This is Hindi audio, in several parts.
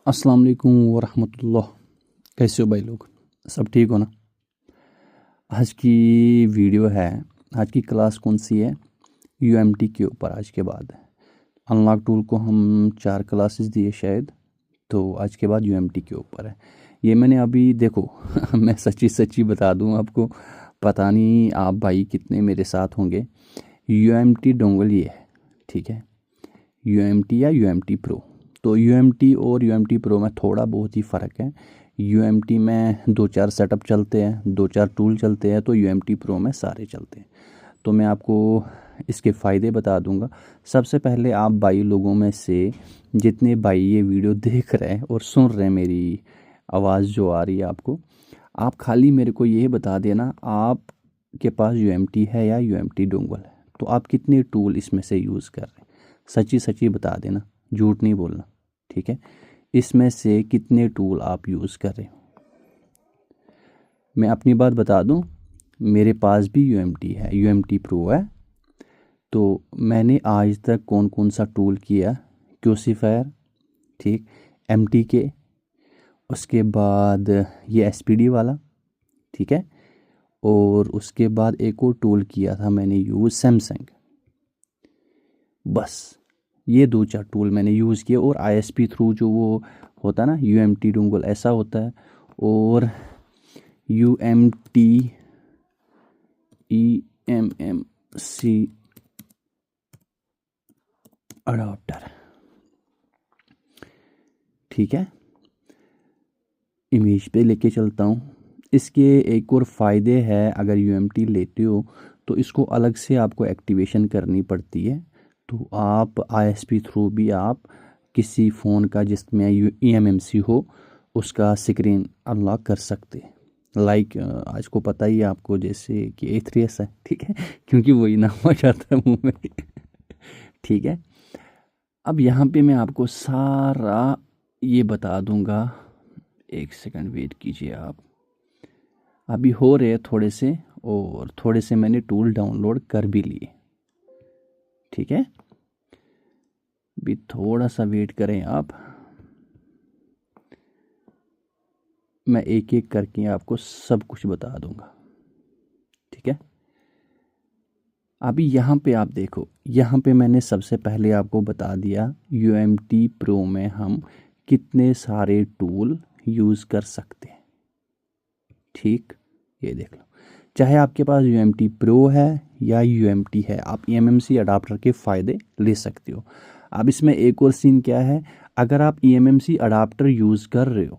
अस्सलाम वालेकुम वरहमतुल्लाह। कैसे हो भाई लोग? सब ठीक हो ना? आज की वीडियो है, आज की क्लास कौन सी है? यूएमटी के ऊपर। आज के बाद अनलॉक टूल को हम 4 क्लासेस दिए शायद, तो आज के बाद यूएमटी के ऊपर है। ये मैंने अभी देखो मैं सच्ची सच्ची बता दूं आपको, पता नहीं आप भाई कितने मेरे साथ होंगे। यूएमटी डोंगल ये है, ठीक है, यूएमटी या यूएमटी प्रो। तो यूएमटी और यूएमटी प्रो में थोड़ा बहुत ही फ़र्क है। यूएमटी में 2-4 सेटअप चलते हैं, 2-4 टूल चलते हैं, तो यूएमटी प्रो में सारे चलते हैं। तो मैं आपको इसके फ़ायदे बता दूंगा। सबसे पहले आप भाई लोगों में से जितने भाई ये वीडियो देख रहे हैं और सुन रहे हैं, मेरी आवाज़ जो आ रही है आपको, आप खाली मेरे को ये बता देना आपके पास यूएमटी है या यूएमटी डोंगल है, तो आप कितने टूल इसमें से यूज़ कर रहे हैं। सच्ची सच्ची बता देना, झूठ नहीं बोलना, ठीक है। इसमें से कितने टूल आप यूज़ कर रहे हो। मैं अपनी बात बता दूं, मेरे पास भी यूएमटी है, यूएमटी प्रो है। तो मैंने आज तक कौन कौन सा टूल किया, क्यूसीफायर, ठीक, एमटीके, उसके बाद ये एसपीडी वाला, ठीक है, और उसके बाद एक और टूल किया था मैंने यूज़, सैमसंग। बस ये 2-4 टूल मैंने यूज़ किए। और आईएसपी थ्रू जो वो होता है ना, यूएमटी डोंगल ऐसा होता है, और यूएमटी ईएमएमसी अडाप्टर, ठीक है। इमेज पे लेके चलता हूँ। इसके एक और फ़ायदे हैं, अगर यूएमटी लेते हो तो इसको अलग से आपको एक्टिवेशन करनी पड़ती है। तो आप आईएसपी थ्रू भी आप किसी फ़ोन का जिसमें ईएमएमसी हो उसका स्क्रीन अनलॉक कर सकते हैं। लाइक आज को पता ही है आपको, जैसे कि A3s है, ठीक है, क्योंकि वही नाम आ जाता है मुंह में ठीक है। अब यहाँ पे मैं आपको सारा ये बता दूंगा। एक सेकंड वेट कीजिए आप। अभी हो रहे हैं थोड़े से, और थोड़े से मैंने टूल डाउनलोड कर भी लिए, ठीक है। भी थोड़ा सा वेट करें आप, मैं एक एक करके आपको सब कुछ बता दूंगा, ठीक है। अभी यहाँ पे आप देखो, यहाँ पे मैंने सबसे पहले आपको बता दिया यूएमटी प्रो में हम कितने सारे टूल यूज़ कर सकते हैं, ठीक। ये देख लो, चाहे आपके पास यूएमटी प्रो है या यूएमटी है, आप ईएमएमसी अडाप्टर के फ़ायदे ले सकते हो। अब इसमें एक और सीन क्या है, अगर आप ईएमएमसी अडाप्टर यूज़ कर रहे हो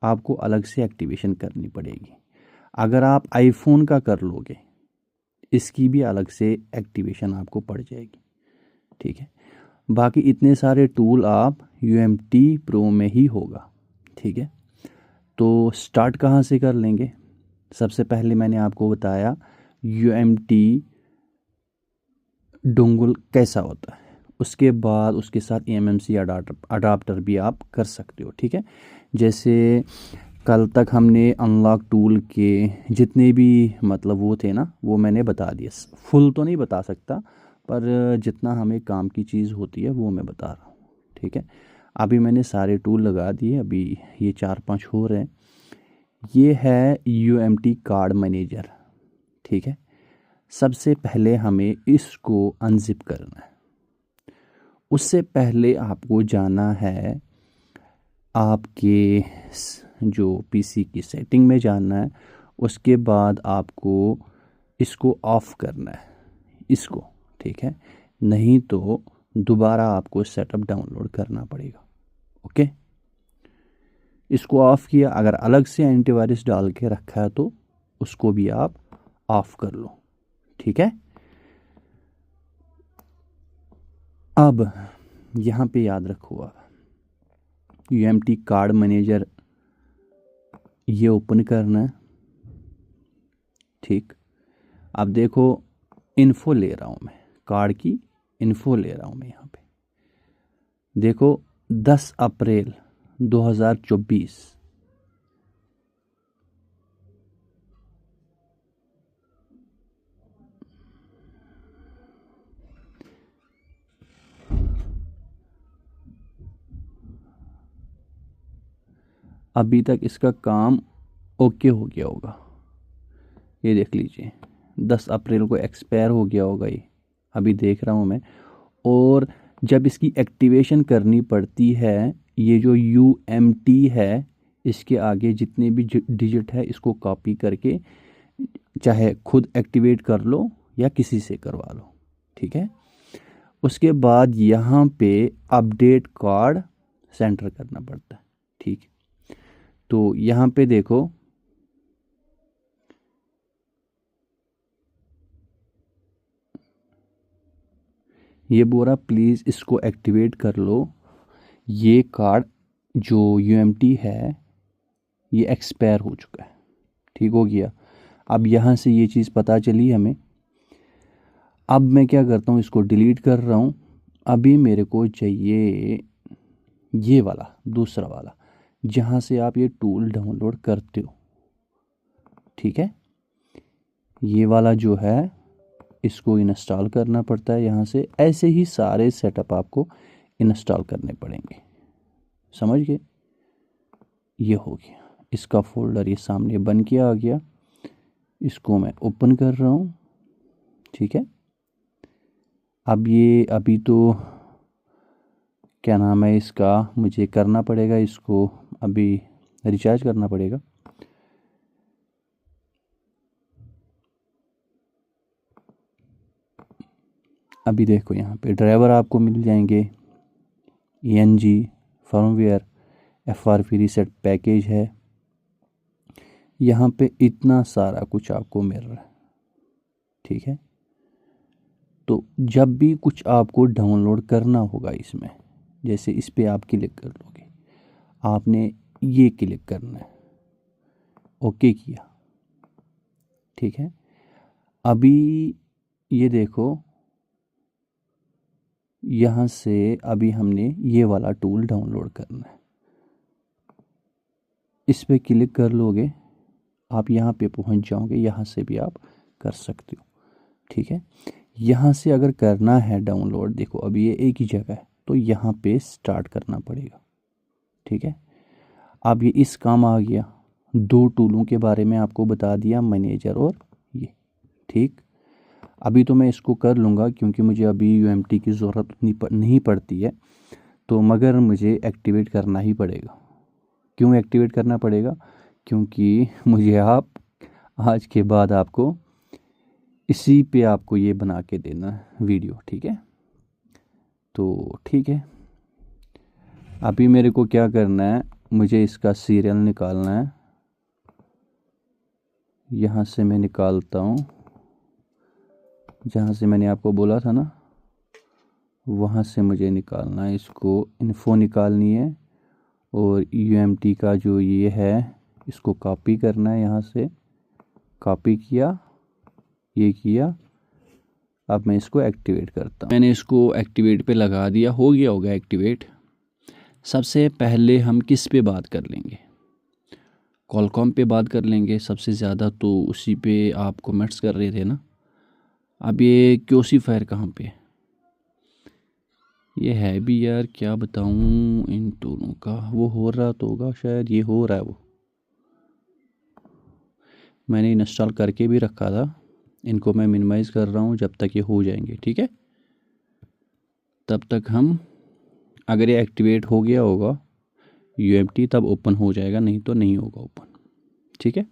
आपको अलग से एक्टिवेशन करनी पड़ेगी। अगर आप आईफोन का कर लोगे इसकी भी अलग से एक्टिवेशन आपको पड़ जाएगी, ठीक है। बाकी इतने सारे टूल आप यूएमटी प्रो में ही होगा, ठीक है। तो स्टार्ट कहाँ से कर लेंगे? सबसे पहले मैंने आपको बताया यूएमटी डोंगल कैसा होता है, उसके बाद उसके साथ ईएमएमसी अडाप्टर भी आप कर सकते हो, ठीक है। जैसे कल तक हमने अनलॉक टूल के जितने भी मतलब वो थे ना, वो मैंने बता दिए। फुल तो नहीं बता सकता, पर जितना हमें काम की चीज़ होती है वो मैं बता रहा हूँ, ठीक है। अभी मैंने सारे टूल लगा दिए, अभी ये 4-5 हो रहे हैं। ये है यूएमटी कार्ड मैनेजर, ठीक है। सबसे पहले हमें इसको अनजिप करना है। उससे पहले आपको जाना है आपके जो पीसी की सेटिंग में जाना है। उसके बाद आपको इसको ऑफ़ करना है, इसको, ठीक है। नहीं तो दोबारा आपको सेटअप डाउनलोड करना पड़ेगा, ओके। इसको ऑफ़ किया, अगर अलग से एंटीवायरस डाल के रखा है तो उसको भी आप ऑफ़ कर लो, ठीक है। अब यहाँ पे याद रखो, आप यूएमटी कार्ड मैनेजर ये ओपन करना है, ठीक। अब देखो, इन्फो ले रहा हूँ मैं, कार्ड की इन्फो ले रहा हूँ मैं। यहाँ पे देखो 10 अप्रैल 2024, अभी तक इसका काम ओके हो गया होगा। ये देख लीजिए 10 अप्रैल को एक्सपायर हो गया होगा ये, अभी देख रहा हूँ मैं। और जब इसकी एक्टिवेशन करनी पड़ती है, ये जो UMT है, इसके आगे जितने भी डिजिट है इसको कॉपी करके चाहे खुद एक्टिवेट कर लो या किसी से करवा लो, ठीक है। उसके बाद यहाँ पे अपडेट कार्ड सेंटर करना पड़ता है, ठीक है। तो यहाँ पे देखो ये बोरा प्लीज़ इसको एक्टिवेट कर लो। ये कार्ड जो UMT है ये एक्सपायर हो चुका है, ठीक हो गया। अब यहाँ से ये चीज़ पता चली हमें। अब मैं क्या करता हूँ, इसको डिलीट कर रहा हूँ। अभी मेरे को चाहिए ये वाला, दूसरा वाला, जहाँ से आप ये टूल डाउनलोड करते हो, ठीक है। ये वाला जो है इसको इंस्टॉल करना पड़ता है यहाँ से। ऐसे ही सारे सेटअप आपको इंस्टॉल करने पड़ेंगे, समझ गए। ये हो गया, इसका फोल्डर ये सामने बन के आ गया। इसको मैं ओपन कर रहा हूँ, ठीक है। अब ये अभी तो क्या नाम है इसका, मुझे करना पड़ेगा इसको, अभी रिचार्ज करना पड़ेगा। अभी देखो यहाँ पे ड्राइवर आपको मिल जाएंगे, ENG firmware, FRP reset package है। यहाँ पे इतना सारा कुछ आपको मिल रहा है, ठीक है। तो जब भी कुछ आपको डाउनलोड करना होगा इसमें, जैसे इस पे आप क्लिक कर लोगे, आपने ये क्लिक करना है, ओके किया, ठीक है। अभी ये देखो यहाँ से अभी हमने ये वाला टूल डाउनलोड करना है। इस पे क्लिक कर लोगे, आप यहाँ पे पहुँच जाओगे। यहाँ से भी आप कर सकते हो, ठीक है। यहाँ से अगर करना है डाउनलोड, देखो अभी ये एक ही जगह है, तो यहाँ पे स्टार्ट करना पड़ेगा, ठीक है। अब ये इस काम आ गया। 2 टूलों के बारे में आपको बता दिया, मैनेजर और ये, ठीक। अभी तो मैं इसको कर लूँगा क्योंकि मुझे अभी UMT की ज़रूरत नहीं पड़ती है, तो मगर मुझे एक्टिवेट करना ही पड़ेगा। क्यों एक्टिवेट करना पड़ेगा? क्योंकि मुझे आप आज के बाद आपको इसी पे आपको ये बना के देना है वीडियो, ठीक है। तो ठीक है, अभी मेरे को क्या करना है, मुझे इसका सीरियल निकालना है। यहाँ से मैं निकालता हूँ, जहाँ से मैंने आपको बोला था ना, वहाँ से मुझे निकालना है। इसको इन्फो निकालनी है और UMT का जो ये है इसको कॉपी करना है। यहाँ से कॉपी किया, ये किया। अब मैं इसको एक्टिवेट करता हूँ। मैंने इसको एक्टिवेट पे लगा दिया, हो गया होगा एक्टिवेट। सबसे पहले हम किस पे बात कर लेंगे? कॉलकॉम पे बात कर लेंगे सबसे ज़्यादा, तो उसी पे आप कमेंट्स कर रहे थे ना। अब ये क्योसीफायर कहाँ पे? ये है भी यार, क्या बताऊँ इन दोनों का। वो हो रहा तो होगा शायद, ये हो रहा है। वो मैंने इंस्टॉल करके भी रखा था। इनको मैं मिनिमाइज़ कर रहा हूँ जब तक ये हो जाएंगे, ठीक है। तब तक हम, अगर ये एक्टिवेट हो गया होगा UMT तब ओपन हो जाएगा, नहीं तो नहीं होगा ओपन, ठीक है।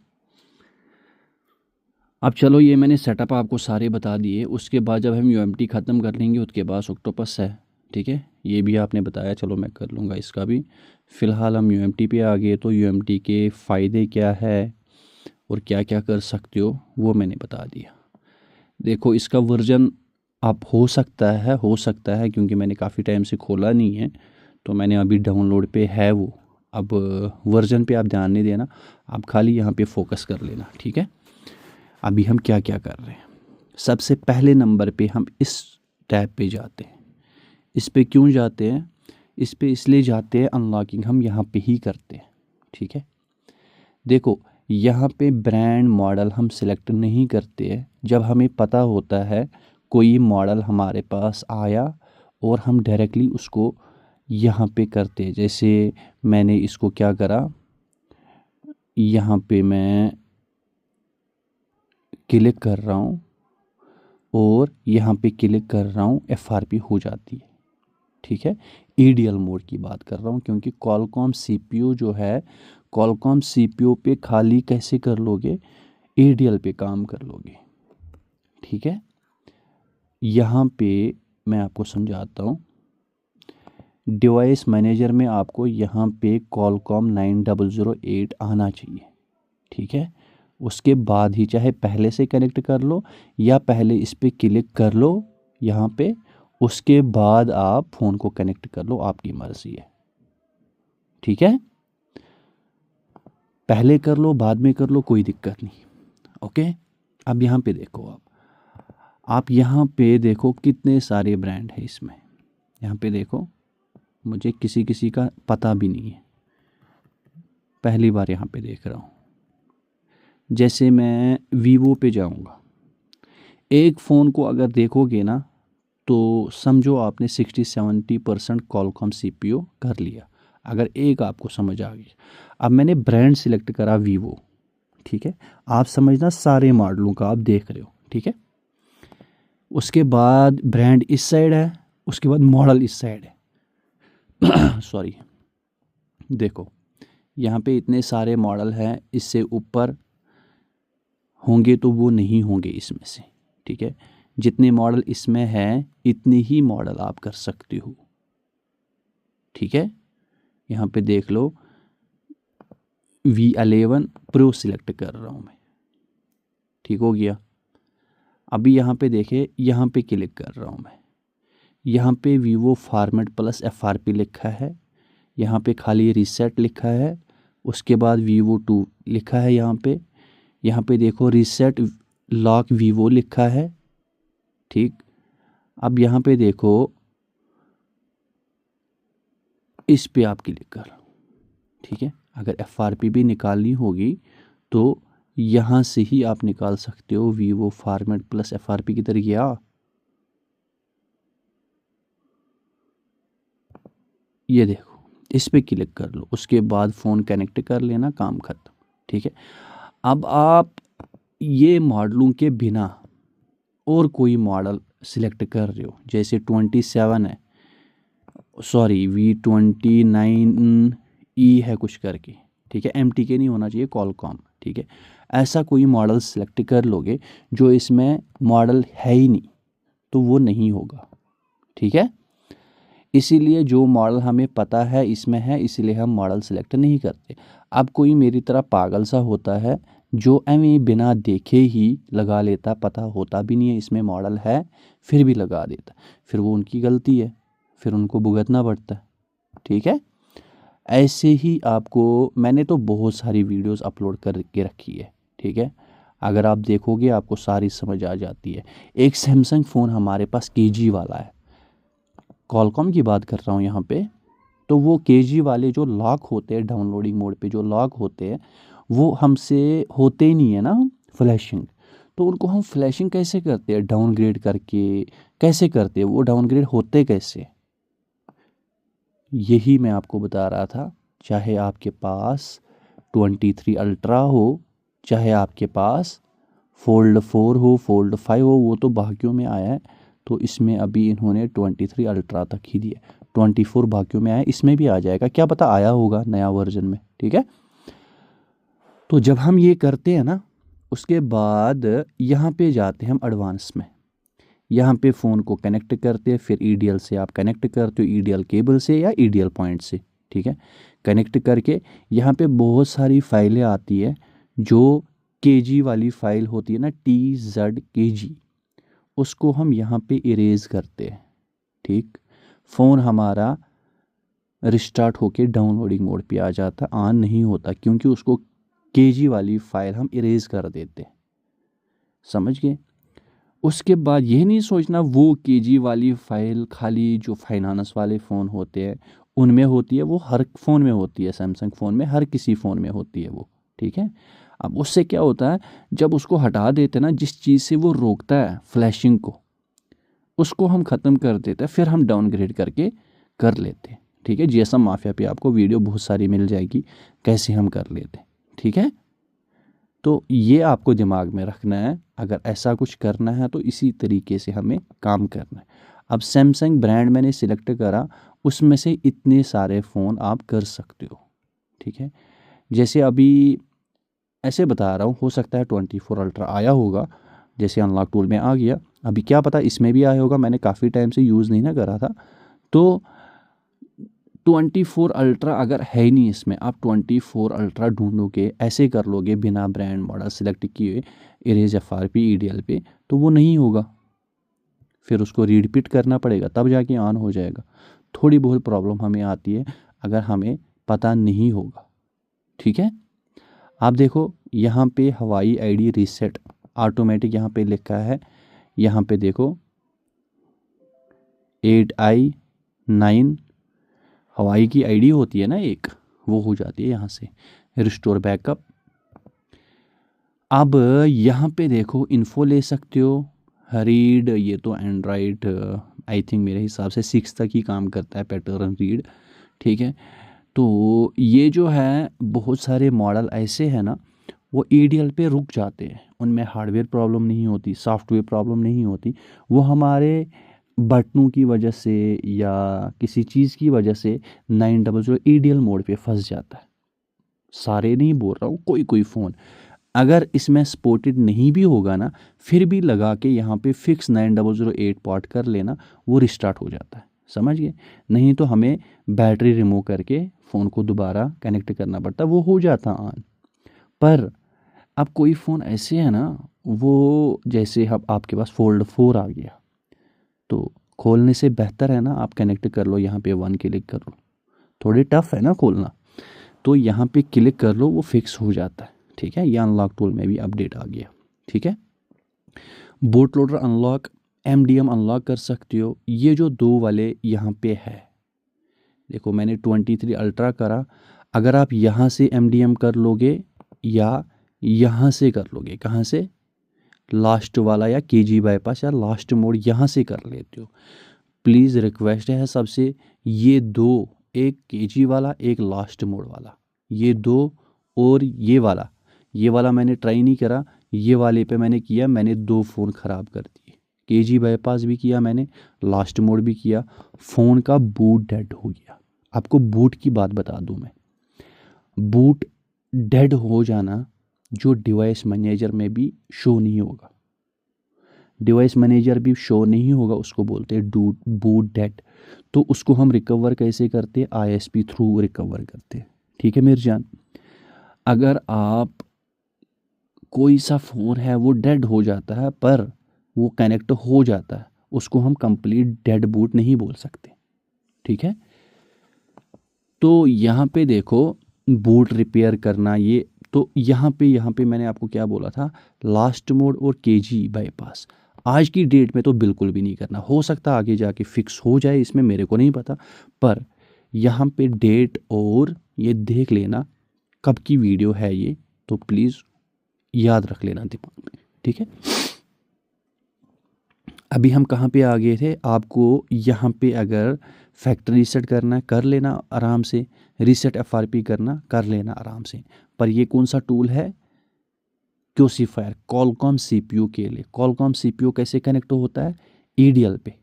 अब चलो, ये मैंने सेटअप आपको सारे बता दिए। उसके बाद जब हम UMT ख़त्म कर लेंगे उसके बाद ऑक्टोपस है, ठीक है। ये भी आपने बताया, चलो मैं कर लूँगा इसका भी। फ़िलहाल हम UMT पे आ गए, तो UMT के फ़ायदे क्या है और क्या क्या कर सकते हो वो मैंने बता दिया। देखो इसका वर्जन आप हो सकता है क्योंकि मैंने काफ़ी टाइम से खोला नहीं है, तो मैंने अभी डाउनलोड पे है वो। अब वर्जन पे आप ध्यान नहीं देना, आप खाली यहाँ पे फोकस कर लेना, ठीक है। अभी हम क्या क्या कर रहे हैं, सबसे पहले नंबर पे हम इस टैब पे जाते हैं। इस पे क्यों जाते हैं? इस पे इसलिए जाते हैं, अनलॉकिंग हम यहाँ पे ही करते हैं, ठीक है। देखो यहाँ पे ब्रांड मॉडल हम सिलेक्ट नहीं करते हैं। जब हमें पता होता है कोई मॉडल हमारे पास आया और हम डायरेक्टली उसको यहाँ पे करते हैं। जैसे मैंने इसको क्या करा, यहाँ पे मैं क्लिक कर रहा हूँ और यहाँ पे क्लिक कर रहा हूँ, FRP हो जाती है। ठीक है, EDL मोड की बात कर रहा हूँ, क्योंकि कॉलकॉम CPU जो है, कॉलकॉम CPU पे खाली कैसे कर लोगे, EDL पे काम कर लोगे। ठीक है, यहाँ पे मैं आपको समझाता हूँ। डिवाइस मैनेजर में आपको यहाँ पे कॉलकॉम 9008 आना चाहिए। ठीक है, उसके बाद ही चाहे पहले से कनेक्ट कर लो या पहले इस पे क्लिक कर लो यहाँ पे, उसके बाद आप फ़ोन को कनेक्ट कर लो, आपकी मर्ज़ी है। ठीक है, पहले कर लो बाद में कर लो, कोई दिक्कत नहीं। ओके, अब यहाँ पे देखो, आप यहाँ पे देखो कितने सारे ब्रांड है इसमें। यहाँ पे देखो, मुझे किसी किसी का पता भी नहीं है, पहली बार यहाँ पे देख रहा हूँ। जैसे मैं वीवो पे जाऊँगा, एक फ़ोन को अगर देखोगे ना तो समझो आपने 60-70% कॉलकॉम CPU कर लिया, अगर एक आपको समझ आ गई। अब मैंने ब्रांड सिलेक्ट करा वीवो। ठीक है, आप समझना सारे मॉडलों का आप देख रहे हो। ठीक है, उसके बाद ब्रांड इस साइड है, उसके बाद मॉडल इस साइड है। सॉरी, देखो यहाँ पे इतने सारे मॉडल हैं, इससे ऊपर होंगे तो वो नहीं होंगे इसमें से। ठीक है, जितने मॉडल इसमें हैं इतने ही मॉडल आप कर सकते हो। ठीक है, यहाँ पे देख लो, V11 Pro सिलेक्ट कर रहा हूँ मैं। ठीक हो गया, अभी यहाँ पे देखे, यहाँ पे क्लिक कर रहा हूँ मैं। यहाँ पे वीवो फॉर्मेट प्लस FRP लिखा है, यहाँ पे खाली रीसेट लिखा है, उसके बाद वीवो 2 लिखा है यहाँ पे देखो रीसेट लॉक वीवो लिखा है। ठीक, अब यहाँ पे देखो, इस पे आप क्लिक कर। ठीक है, अगर FRP भी निकालनी होगी तो यहाँ से ही आप निकाल सकते हो। वीवो फॉर्मेट प्लस FRP किधर गया, ये देखो, इस पे क्लिक कर लो, उसके बाद फ़ोन कनेक्ट कर लेना, काम खत्म। ठीक है, अब आप ये मॉडलों के बिना और कोई मॉडल सिलेक्ट कर रहे हो, जैसे 27 है, सॉरी V29E है कुछ करके। ठीक है, MTK नहीं होना चाहिए, कॉलकॉम। ठीक है, ऐसा कोई मॉडल सिलेक्ट कर लोगे जो इसमें मॉडल है ही नहीं तो वो नहीं होगा। ठीक है, इसीलिए जो मॉडल हमें पता है इसमें है, इसीलिए हम मॉडल सिलेक्ट नहीं करते। अब कोई मेरी तरह पागल सा होता है जो बिना देखे ही लगा लेता, पता होता भी नहीं है इसमें मॉडल है, फिर भी लगा देता, फिर वो उनकी गलती है, फिर उनको भुगतना पड़ता है। ठीक है, ऐसे ही आपको मैंने तो बहुत सारी वीडियोस अपलोड करके रखी है। ठीक है, अगर आप देखोगे आपको सारी समझ आ जाती है। एक सैमसंग फ़ोन हमारे पास KG वाला है, कॉलकॉम की बात कर रहा हूँ यहाँ पे, तो वो KG वाले जो लॉक होते हैं, डाउनलोडिंग मोड पे जो लॉक होते हैं, वो हमसे होते ही नहीं है ना फ्लैशिंग। तो उनको हम फ्लैशिंग कैसे करते हैं, डाउनग्रेड करके कैसे करते हैं, वो डाउनग्रेड होते कैसे, यही मैं आपको बता रहा था। चाहे आपके पास 23 अल्ट्रा हो, चाहे आपके पास फोल्ड 4 हो, फोल्ड 5 हो, वो तो बाकियों में आया है, तो इसमें अभी इन्होंने 23 अल्ट्रा तक ही दिया, 24 बाकियों में आया, इसमें भी आ जाएगा, क्या पता आया होगा नया वर्जन में। ठीक है, तो जब हम ये करते हैं ना, उसके बाद यहाँ पे जाते हैं हम एडवांस में, यहाँ पे फ़ोन को कनेक्ट करते हैं, फिर EDL से आप कनेक्ट करते हो, EDL केबल से या EDL पॉइंट से। ठीक है, कनेक्ट करके यहाँ पे बहुत सारी फाइलें आती है, जो KG वाली फ़ाइल होती है ना, TZKG, उसको हम यहाँ पे इरेज करते हैं। ठीक, फ़ोन हमारा रिस्टार्ट होके डाउनलोडिंग मोड पे आ जाता, ऑन नहीं होता, क्योंकि उसको KG वाली फ़ाइल हम इरेज कर देते। समझ गए? उसके बाद ये नहीं सोचना वो KG वाली फ़ाइल खाली जो फाइनेंस वाले फ़ोन होते हैं उनमें होती है, वो हर फ़ोन में होती है, सैमसंग फ़ोन में, हर किसी फ़ोन में होती है वो। ठीक है, अब उससे क्या होता है, जब उसको हटा देते ना, जिस चीज़ से वो रोकता है फ्लैशिंग को, उसको हम ख़त्म कर देते हैं, फिर हम डाउनग्रेड करके कर लेते हैं। ठीक है, GSM माफिया पे आपको वीडियो बहुत सारी मिल जाएगी कैसे हम कर लेते हैं। ठीक है, तो ये आपको दिमाग में रखना है। अगर ऐसा कुछ करना है तो इसी तरीके से हमें काम करना है। अब सैमसंग ब्रांड मैंने सिलेक्ट करा, उसमें से इतने सारे फ़ोन आप कर सकते हो। ठीक है, जैसे अभी ऐसे बता रहा हूँ, हो सकता है 24 अल्ट्रा आया होगा, जैसे अनलॉक टूल में आ गया। अभी क्या पता इसमें भी आया होगा, मैंने काफ़ी टाइम से यूज़ नहीं ना करा था। तो 24 अल्ट्रा अगर है ही नहीं इसमें, आप 24 अल्ट्रा ढूंढोगे, ऐसे कर लोगे बिना ब्रांड मॉडल सिलेक्ट किए इरेज FRP EDL पे, तो वो नहीं होगा। फिर उसको रिपीट करना पड़ेगा, तब जाके ऑन हो जाएगा। थोड़ी बहुत प्रॉब्लम हमें आती है अगर हमें पता नहीं होगा। ठीक है, आप देखो यहाँ पे हवाई ID रीसेट ऑटोमेटिक यहाँ पे लिखा है। यहाँ पे देखो 8i9 हवाई की ID होती है ना एक, वो हो जाती है यहाँ से रिस्टोर बैकअप। अब यहाँ पे देखो इन्फो ले सकते हो, रीड, ये तो एंड्रॉयड आई थिंक मेरे हिसाब से 6 तक ही काम करता है, पैटर्न रीड। ठीक है, तो ये जो है बहुत सारे मॉडल ऐसे हैं ना, वो EDL पे रुक जाते हैं, उनमें हार्डवेयर प्रॉब्लम नहीं होती, सॉफ्टवेयर प्रॉब्लम नहीं होती, वो हमारे बटनों की वजह से या किसी चीज़ की वजह से 900 EDL मोड पे फंस जाता है। सारे नहीं बोल रहा हूँ, कोई कोई फ़ोन अगर इसमें सपोर्टेड नहीं भी होगा ना, फिर भी लगा के यहाँ पे फिक्स 9008 पॉट कर लेना, वो रिस्टार्ट हो जाता है। समझ गए? नहीं तो हमें बैटरी रिमूव करके फ़ोन को दोबारा कनेक्ट करना पड़ता, वो हो जाता ऑन। पर अब कोई फ़ोन ऐसे है ना, वो जैसे अब आपके पास फोल्ड 4 आ गया, तो खोलने से बेहतर है ना आप कनेक्ट कर लो, यहाँ पे 1 क्लिक कर लो। थोड़ी टफ है ना खोलना, तो यहाँ पे क्लिक कर लो, वो फिक्स हो जाता है। ठीक है, ये अनलॉक टूल में भी अपडेट आ गया। ठीक है, boot loader unlock, MDM unlock कर सकते हो। ये जो दो वाले यहाँ पे है, देखो मैंने 23 अल्ट्रा करा, अगर आप यहाँ से MDM कर लोगे या यहाँ से कर लोगे, कहाँ से, लास्ट वाला या KG बाईपास या लास्ट मोड यहाँ से कर लेते हो, प्लीज़ रिक्वेस्ट है सबसे, ये दो, एक KG वाला एक लास्ट मोड वाला, ये दो, और ये वाला मैंने ट्राई नहीं करा, ये वाले पे मैंने किया, मैंने 2 फ़ोन ख़राब कर दिए। KG बाईपास भी किया मैंने, लास्ट मोड भी किया, फ़ोन का बूट डेड हो गया। आपको बूट की बात बता दूं मैं, बूट डेड हो जाना जो डिवाइस मैनेजर में भी शो नहीं होगा, डिवाइस मैनेजर भी शो नहीं होगा, उसको बोलते हैं बूट डेड। तो उसको हम रिकवर कैसे करते हैं, ISP थ्रू रिकवर करते हैं। ठीक है मेरी जान, अगर आप कोई सा फ़ोन है वो डेड हो जाता है पर वो कनेक्ट हो जाता है, उसको हम कंप्लीट डेड बूट नहीं बोल सकते। ठीक है, तो यहाँ पे देखो बूट रिपेयर करना, ये तो यहाँ पे मैंने आपको क्या बोला था, लास्ट मोड और KG बाईपास आज की डेट में तो बिल्कुल भी नहीं करना। हो सकता है आगे जाके फिक्स हो जाए, इसमें मेरे को नहीं पता, पर यहाँ पे डेट और ये देख लेना कब की वीडियो है ये, तो प्लीज़ याद रख लेना दिमाग में। ठीक है, अभी हम कहाँ पे आ गए थे, आपको यहाँ पे अगर फैक्ट्री रीसेट करना है कर लेना आराम से, रीसेट FRP करना कर लेना आराम से। पर ये कौन सा टूल है, क्यूसीफायर, कॉलकॉम CPU के लिए। कॉलकॉम CPU कैसे कनेक्ट होता है, EDL पे,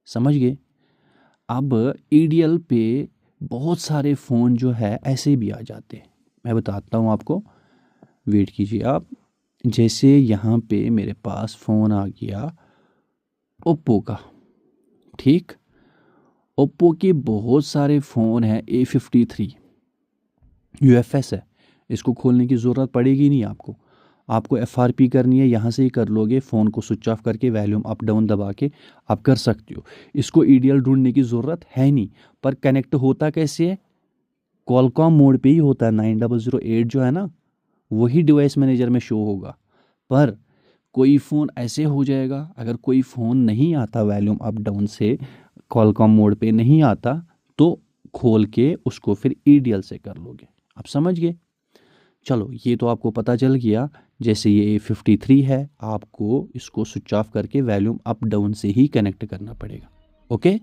समझ गए? अब EDL पे बहुत सारे फ़ोन जो है ऐसे भी आ जाते हैं, मैं बताता हूँ आपको, वेट कीजिए आप। जैसे यहाँ पे मेरे पास फ़ोन आ गया ओप्पो का, ठीक, ओप्पो के बहुत सारे फ़ोन हैं, A53 UFS है, इसको खोलने की ज़रूरत पड़ेगी नहीं आपको, आपको FRP करनी है, यहाँ से ही कर लोगे, फ़ोन को स्विच ऑफ करके वॉल्यूम अप डाउन दबा के आप कर सकते हो। इसको EDL ढूंढने की ज़रूरत है नहीं। पर कनेक्ट होता कैसे है, कॉलकॉम मोड पे ही होता है, 9008 जो है ना, वही डिवाइस मैनेजर में शो होगा। पर कोई फ़ोन ऐसे हो जाएगा, अगर कोई फ़ोन नहीं आता वॉल्यूम अप डाउन से, कॉलकॉम मोड पे नहीं आता, तो खोल के उसको फिर EDL से कर लोगे। आप समझ गए? चलो ये तो आपको पता चल गया। जैसे ये A53 है, आपको इसको स्विच ऑफ करके वॉल्यूम अप डाउन से ही कनेक्ट करना पड़ेगा। ओके,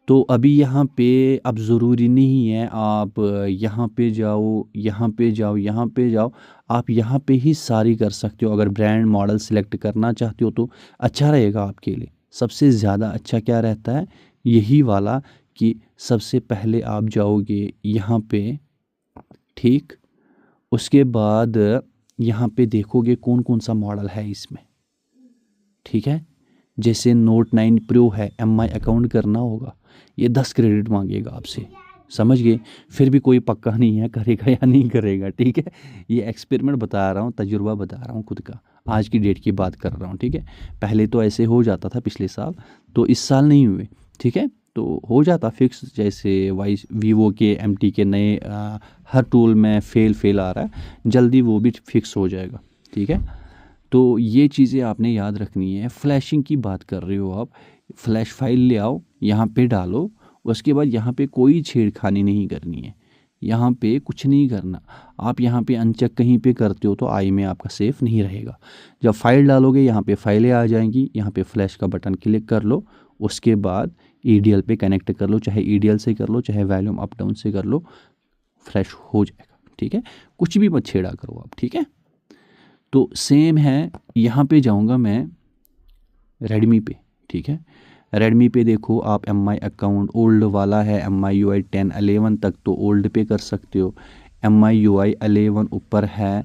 तो अभी यहाँ पे अब ज़रूरी नहीं है आप यहाँ पे जाओ, यहाँ पे जाओ, यहाँ पे जाओ। आप यहाँ पे ही सारी कर सकते हो। अगर ब्रांड मॉडल सिलेक्ट करना चाहते हो तो अच्छा रहेगा आपके लिए। सबसे ज़्यादा अच्छा क्या रहता है, यही वाला कि सबसे पहले आप जाओगे यहाँ पे, ठीक। उसके बाद यहाँ पे देखोगे कौन कौन सा मॉडल है इसमें, ठीक है। जैसे नोट 9 प्रो है, एमआई अकाउंट करना होगा, ये 10 क्रेडिट मांगेगा आपसे, समझ गए। फिर भी कोई पक्का नहीं है करेगा या नहीं करेगा, ठीक है। ये एक्सपेरिमेंट बता रहा हूँ, तजुर्बा बता रहा हूँ खुद का, आज की डेट की बात कर रहा हूँ, ठीक है। पहले तो ऐसे हो जाता था पिछले साल, तो इस साल नहीं हुए, ठीक है। तो हो जाता फिक्स, जैसे वीवो के एमटी के नए हर टूल में फेल आ रहा है, जल्दी वो भी फिक्स हो जाएगा, ठीक है। तो ये चीज़ें आपने याद रखनी है। फ्लैशिंग की बात कर रहे हो आप, फ्लैश फाइल ले आओ, यहाँ पे डालो। उसके बाद यहाँ पे कोई छेड़खानी नहीं करनी है, यहाँ पे कुछ नहीं करना। आप यहाँ पे अनचेक कहीं पे करते हो तो आई में आपका सेफ नहीं रहेगा। जब फाइल डालोगे यहाँ पे फाइलें आ जाएंगी, यहाँ पे फ्लैश का बटन क्लिक कर लो। उसके बाद ईडीएल पे कनेक्ट कर लो, चाहे ईडीएल से कर लो, चाहे वॉल्यूम अप डाउन से कर लो, फ्लैश हो जाएगा, ठीक है। कुछ भी मत छेड़ा करो आप, ठीक है। तो सेम है, यहाँ पे जाऊँगा मैं रेडमी पे, ठीक है। रेडमी पे देखो आप एमआई अकाउंट ओल्ड वाला है, MIUI 10 11 तक तो ओल्ड पे कर सकते हो। MIUI 11 ऊपर है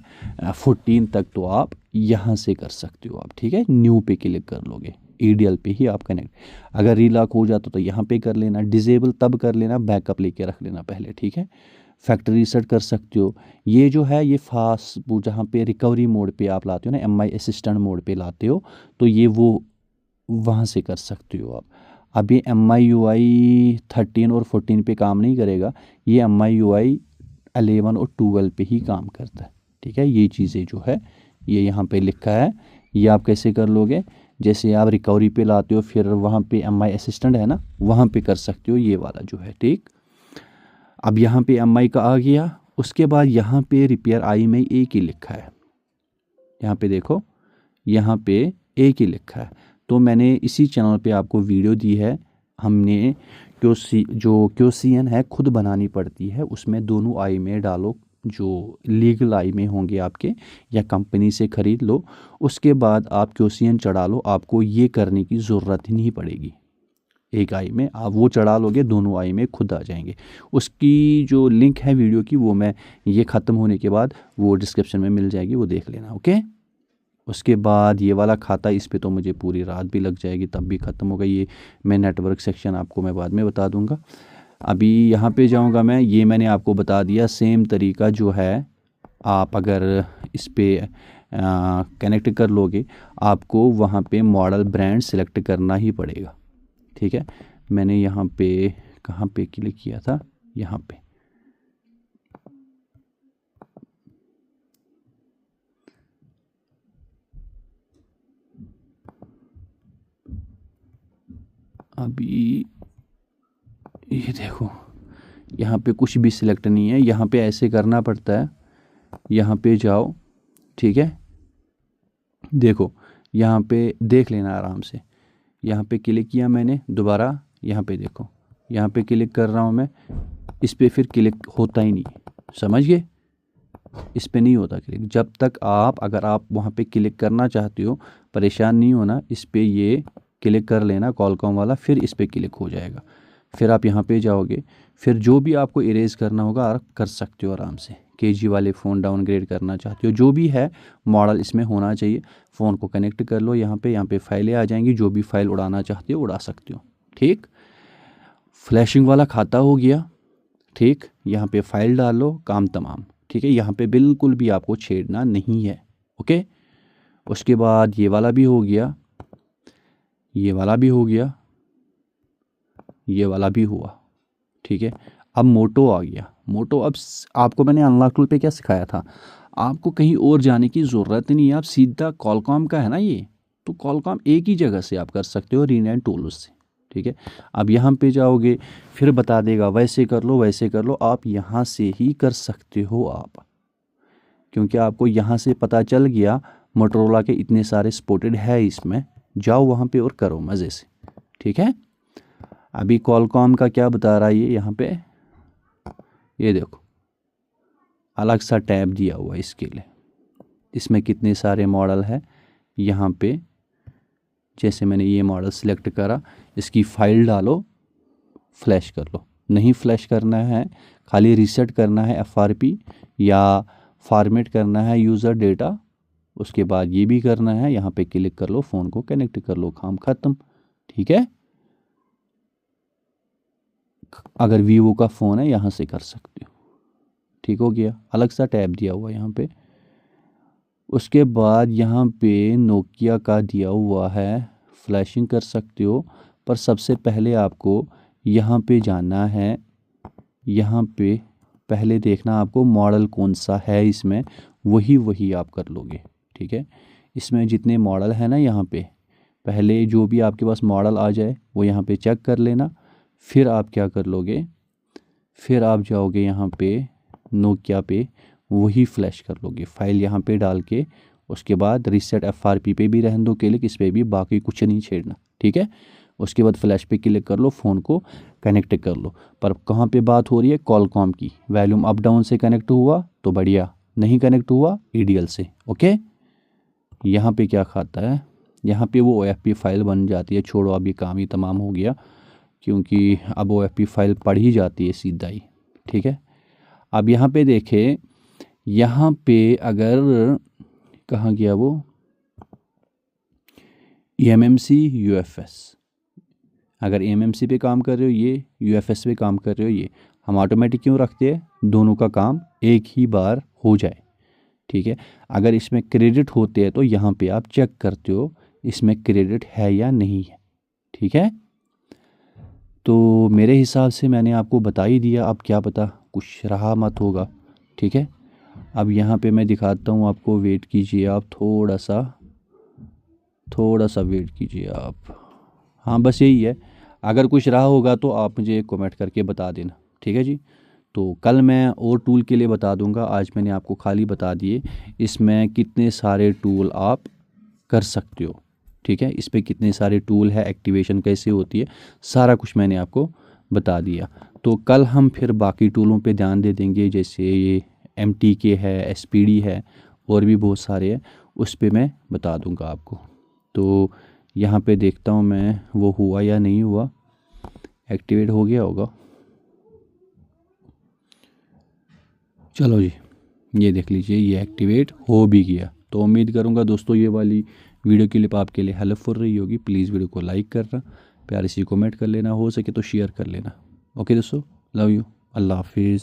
14 तक तो आप यहाँ से कर सकते हो आप, ठीक है। न्यू पे क्लिक कर लोगे, ईडीएल पे ही आप कनेक्ट। अगर रीलॉक हो जाता तो यहाँ पे कर लेना, डिजेबल तब कर लेना, बैकअप लेके रख लेना पहले, ठीक है। फैक्ट्री रीसेट कर सकते हो। ये जो है ये फास्ट, वो जहाँ पे रिकवरी मोड पे आप लाते हो ना, MI असिस्टेंट मोड पे लाते हो, तो ये वो वहाँ से कर सकते हो आप। अब ये MIUI 13 और 14 पे काम नहीं करेगा, ये MIUI 11 और 12 पे ही काम करता है, ठीक है। ये चीज़ें जो है ये यहाँ पे लिखा है, ये आप कैसे कर लोगे, जैसे आप रिकवरी पे लाते हो फिर वहाँ पे MI असिस्टेंट है ना, वहाँ पे कर सकते हो ये वाला जो है, ठीक। अब यहाँ पे MI का आ गया। उसके बाद यहाँ पे रिपेयर आई में एक ही लिखा है, यहाँ पे देखो, यहाँ पे एक ही लिखा है। तो मैंने इसी चैनल पे आपको वीडियो दी है, हमने क्योसियन है खुद बनानी पड़ती है, उसमें दोनों आई में डालो, जो लीगल आई में होंगे आपके, या कंपनी से ख़रीद लो। उसके बाद आप क्योसियन चढ़ा लो, आपको ये करने की ज़रूरत ही नहीं पड़ेगी। एक आई में आप वो चढ़ा लोगे, दोनों आई में खुद आ जाएंगे। उसकी जो लिंक है वीडियो की, वो मैं ये ख़त्म होने के बाद वो डिस्क्रिप्शन में मिल जाएगी, वो देख लेना, ओके। उसके बाद ये वाला खाता, इस पे तो मुझे पूरी रात भी लग जाएगी, तब भी ख़त्म होगा ये। मैं नेटवर्क सेक्शन आपको मैं बाद में बता दूंगा। अभी यहाँ पे जाऊँगा मैं, ये मैंने आपको बता दिया। सेम तरीका जो है, आप अगर इस पे कनेक्ट कर लोगे, आपको वहाँ पे मॉडल ब्रांड सेलेक्ट करना ही पड़ेगा, ठीक है। मैंने यहाँ पे कहाँ पे क्लिक किया था, यहाँ पे अभी ये देखो, यहाँ पे कुछ भी सिलेक्ट नहीं है, यहाँ पे ऐसे करना पड़ता है। यहाँ पे जाओ, ठीक है। देखो यहाँ पे देख लेना आराम से, यहाँ पे क्लिक किया मैंने, दोबारा यहाँ पे देखो, यहाँ पे क्लिक कर रहा हूँ मैं, इस पे फिर क्लिक होता ही नहीं, समझ गए। इस पे नहीं होता क्लिक जब तक आप, अगर आप वहाँ पे क्लिक करना चाहते हो, परेशान नहीं होना, इस पे ये क्लिक कर लेना कॉलकॉम वाला, फिर इस पे क्लिक हो जाएगा। फिर आप यहाँ पे जाओगे, फिर जो भी आपको इरेज करना होगा आप कर सकते हो आराम से। KG वाले फ़ोन डाउनग्रेड करना चाहते हो, जो भी है मॉडल इसमें होना चाहिए, फ़ोन को कनेक्ट कर लो। यहाँ पे फाइलें आ जाएंगी, जो भी फाइल उड़ाना चाहते हो उड़ा सकते हो, ठीक। फ्लैशिंग वाला खाता हो गया, ठीक। यहाँ पे फाइल डाल लो, काम तमाम, ठीक है। यहाँ पे बिल्कुल भी आपको छेड़ना नहीं है, ओके। उसके बाद ये वाला भी हो गया, ये वाला भी हो गया, ये वाला भी हुआ, ठीक है। अब मोटो आ गया। मोटो, अब आपको मैंने अनलॉक टूल पे क्या सिखाया था, आपको कहीं और जाने की ज़रूरत नहीं है, आप सीधा कॉलकॉम का है ना ये, तो कॉलकॉम एक ही जगह से आप कर सकते हो, रीनैंड टूल से, ठीक है। अब यहाँ पे जाओगे, फिर बता देगा वैसे कर लो वैसे कर लो, आप यहाँ से ही कर सकते हो आप, क्योंकि आपको यहाँ से पता चल गया मोटोरोला के इतने सारे सपोर्टेड है इसमें, जाओ वहाँ पे और करो मज़े से, ठीक है। अभी कॉलकॉम का क्या बता रहा है ये यहाँ पे, ये देखो अलग सा टैब दिया हुआ है इसके लिए। इसमें कितने सारे मॉडल है यहाँ पे। जैसे मैंने ये मॉडल सिलेक्ट करा, इसकी फ़ाइल डालो, फ्लैश कर लो। नहीं फ्लैश करना है, खाली रीसेट करना है FRP या फॉर्मेट करना है यूज़र डेटा। उसके बाद ये भी करना है, यहाँ पे क्लिक कर लो, फ़ोन को कनेक्ट कर लो, काम ख़त्म। ठीक है, अगर वीवो का फ़ोन है यहाँ से कर सकते हो। ठीक हो गया, अलग सा टैब दिया हुआ यहाँ पे। उसके बाद यहाँ पे नोकिया का दिया हुआ है, फ्लैशिंग कर सकते हो। पर सबसे पहले आपको यहाँ पे जाना है, यहाँ पे पहले देखना आपको मॉडल कौन सा है इसमें, वही आप कर लोगे। ठीक है, इसमें जितने मॉडल है ना, यहाँ पे पहले जो भी आपके पास मॉडल आ जाए वो यहाँ पे चेक कर लेना। फिर आप क्या कर लोगे, फिर आप जाओगे यहाँ पे नोकिया पे, वही फ्लैश कर लोगे फ़ाइल यहाँ पे डाल के। उसके बाद रीसेट FRP पे भी रहने दो क्लिक, इस पर भी, बाकी कुछ नहीं छेड़ना। ठीक है, उसके बाद फ्लैश पे क्लिक कर लो, फ़ोन को कनेक्ट कर लो। पर कहाँ पे बात हो रही है, कॉलकॉम की। वॉल्यूम अप डाउन से कनेक्ट हुआ तो बढ़िया, नहीं कनेक्ट हुआ EDL से। ओके, यहाँ पे क्या खाता है, यहाँ पे वो OFP फ़ाइल बन जाती है। छोड़ो, अब ये काम ही तमाम हो गया, क्योंकि अब OFP फ़ाइल पढ़ ही जाती है सीधा ही। ठीक है, अब यहाँ पे देखें, यहाँ पे अगर कहाँ गया वो, eMMC UFS। अगर eMMC पे काम कर रहे हो ये, UFS पे काम कर रहे हो ये, हम ऑटोमेटिक क्यों रखते हैं, दोनों का काम एक ही बार हो जाए। ठीक है, अगर इसमें क्रेडिट होते हैं तो यहाँ पे आप चेक करते हो इसमें क्रेडिट है या नहीं है। ठीक है, तो मेरे हिसाब से मैंने आपको बता ही दिया, अब क्या पता कुछ रहा मत होगा। ठीक है, अब यहाँ पे मैं दिखाता हूँ आपको, वेट कीजिए आप थोड़ा सा वेट कीजिए आप। हाँ, बस यही है, अगर कुछ रहा होगा तो आप मुझे कमेंट करके बता देना। ठीक है जी, तो कल मैं और टूल के लिए बता दूंगा, आज मैंने आपको खाली बता दिए इसमें कितने सारे टूल आप कर सकते हो। ठीक है, इस पर कितने सारे टूल है, एक्टिवेशन कैसे होती है, सारा कुछ मैंने आपको बता दिया। तो कल हम फिर बाकी टूलों पे ध्यान दे देंगे, जैसे ये MTK है, SPD है, और भी बहुत सारे हैं, उस पे मैं बता दूंगा आपको। तो यहाँ पे देखता हूँ मैं वो हुआ या नहीं हुआ, एक्टिवेट हो गया होगा। चलो जी, ये देख लीजिए, ये एक्टिवेट हो भी गया। तो उम्मीद करूँगा दोस्तों ये वाली वीडियो क्लिप आपके लिए हेल्पफुल रही होगी। प्लीज़ वीडियो को लाइक करना, प्यारी सी कमेंट कर लेना, हो सके तो शेयर कर लेना। ओके दोस्तों, लव यू, अल्लाह हाफिज़।